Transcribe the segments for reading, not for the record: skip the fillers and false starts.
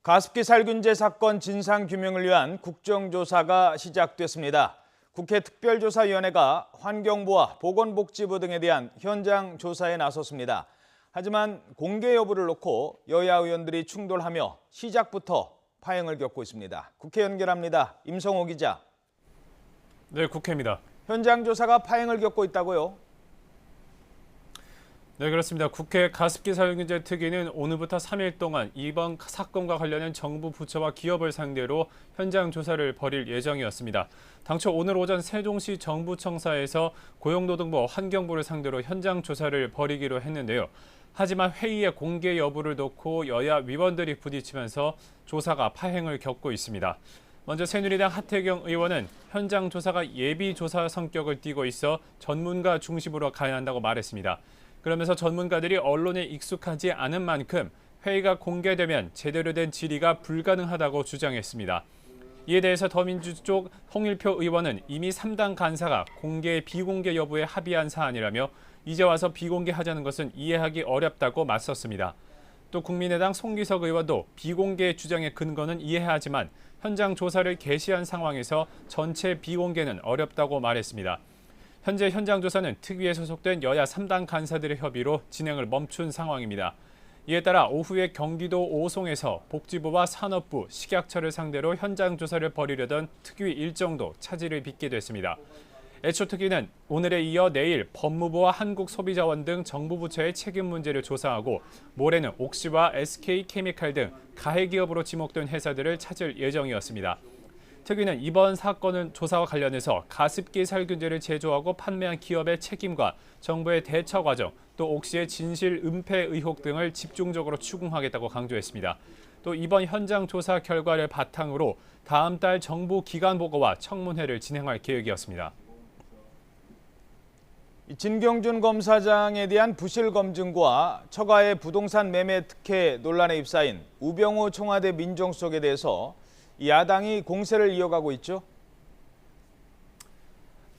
가습기 살균제 사건 진상규명을 위한 국정조사가 시작됐습니다. 국회 특별조사위원회가 환경부와 보건복지부 등에 대한 현장 조사에 나섰습니다. 하지만 공개 여부를 놓고 여야 의원들이 충돌하며 시작부터 파행을 겪고 있습니다. 국회 연결합니다. 임성호 기자. 네, 국회입니다. 현장 조사가 파행을 겪고 있다고요? 네, 그렇습니다. 국회 가습기 살균제 특위는 오늘부터 3일 동안 이번 사건과 관련된 정부 부처와 기업을 상대로 현장 조사를 벌일 예정이었습니다. 당초 오늘 오전 세종시 정부청사에서 고용노동부와 환경부를 상대로 현장 조사를 벌이기로 했는데요. 하지만 회의의 공개 여부를 놓고 여야 위원들이 부딪히면서 조사가 파행을 겪고 있습니다. 먼저 새누리당 하태경 의원은 현장 조사가 예비 조사 성격을 띠고 있어 전문가 중심으로 가야 한다고 말했습니다. 그러면서 전문가들이 언론에 익숙하지 않은 만큼 회의가 공개되면 제대로 된 질의가 불가능하다고 주장했습니다. 이에 대해서 더민주 쪽 홍일표 의원은 이미 3당 간사가 공개 비공개 여부에 합의한 사안이라며 이제 와서 비공개하자는 것은 이해하기 어렵다고 맞섰습니다. 또 국민의당 송기석 의원도 비공개 주장의 근거는 이해하지만 현장 조사를 개시한 상황에서 전체 비공개는 어렵다고 말했습니다. 현재 현장 조사는 특위에 소속된 여야 3당 간사들의 협의로 진행을 멈춘 상황입니다. 이에 따라 오후에 경기도 오송에서 복지부와 산업부, 식약처를 상대로 현장 조사를 벌이려던 특위 일정도 차질을 빚게 됐습니다. 애초 특위는 오늘에 이어 내일 법무부와 한국소비자원 등 정부 부처의 책임 문제를 조사하고 모레는 옥시와 SK케미칼 등 가해 기업으로 지목된 회사들을 찾을 예정이었습니다. 특위는 이번 사건은 조사와 관련해서 가습기 살균제를 제조하고 판매한 기업의 책임과 정부의 대처 과정, 또 옥시의 진실 은폐 의혹 등을 집중적으로 추궁하겠다고 강조했습니다. 또 이번 현장 조사 결과를 바탕으로 다음 달 정부 기관 보고와 청문회를 진행할 계획이었습니다. 진경준 검사장에 대한 부실 검증과 처가의 부동산 매매 특혜 논란에 휩싸인 우병우 청와대 민정수석에 대해서 야당이 공세를 이어가고 있죠?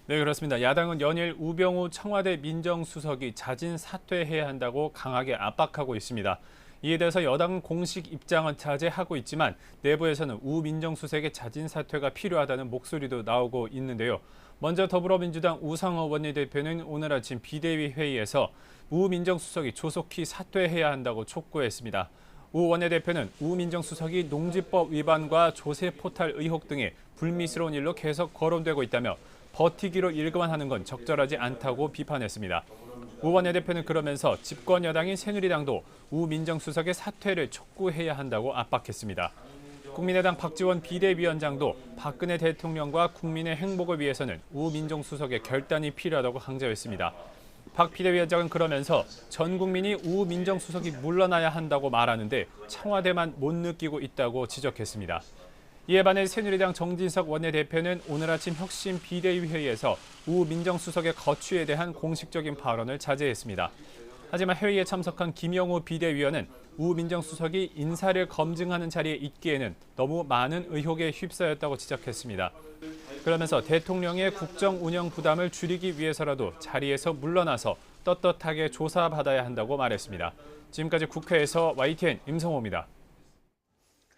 네, 그렇습니다. 야당은 연일 우병우 청와대 민정수석이 자진 사퇴해야 한다고 강하게 압박하고 있습니다. 이에 대해서 여당은 공식 입장은 자제하고 있지만 내부에서는 우 민정수석의 자진 사퇴가 필요하다는 목소리도 나오고 있는데요. 먼저 더불어민주당 우상호 원내대표는 오늘 아침 비대위 회의에서 우 민정수석이 조속히 사퇴해야 한다고 촉구했습니다. 우 원내대표는 우 민정수석이 농지법 위반과 조세 포탈 의혹 등의 불미스러운 일로 계속 거론되고 있다며 버티기로 일관하는 건 적절하지 않다고 비판했습니다. 우 원내대표는 그러면서 집권 여당인 새누리당도 우 민정수석의 사퇴를 촉구해야 한다고 압박했습니다. 국민의당 박지원 비대위원장도 박근혜 대통령과 국민의 행복을 위해서는 우 민정수석의 결단이 필요하다고 강조했습니다. 박 비대위원장은 그러면서 전 국민이 우 민정수석이 물러나야 한다고 말하는데 청와대만 못 느끼고 있다고 지적했습니다. 이에 반해 새누리당 정진석 원내대표는 오늘 아침 혁신 비대위 회의에서 우 민정수석의 거취에 대한 공식적인 발언을 자제했습니다. 하지만 회의에 참석한 김영우 비대위원은 우 민정수석이 인사를 검증하는 자리에 있기에는 너무 많은 의혹에 휩싸였다고 지적했습니다. 그러면서 대통령의 국정 운영 부담을 줄이기 위해서라도 자리에서 물러나서 떳떳하게 조사받아야 한다고 말했습니다. 지금까지 국회에서 YTN 임성호입니다.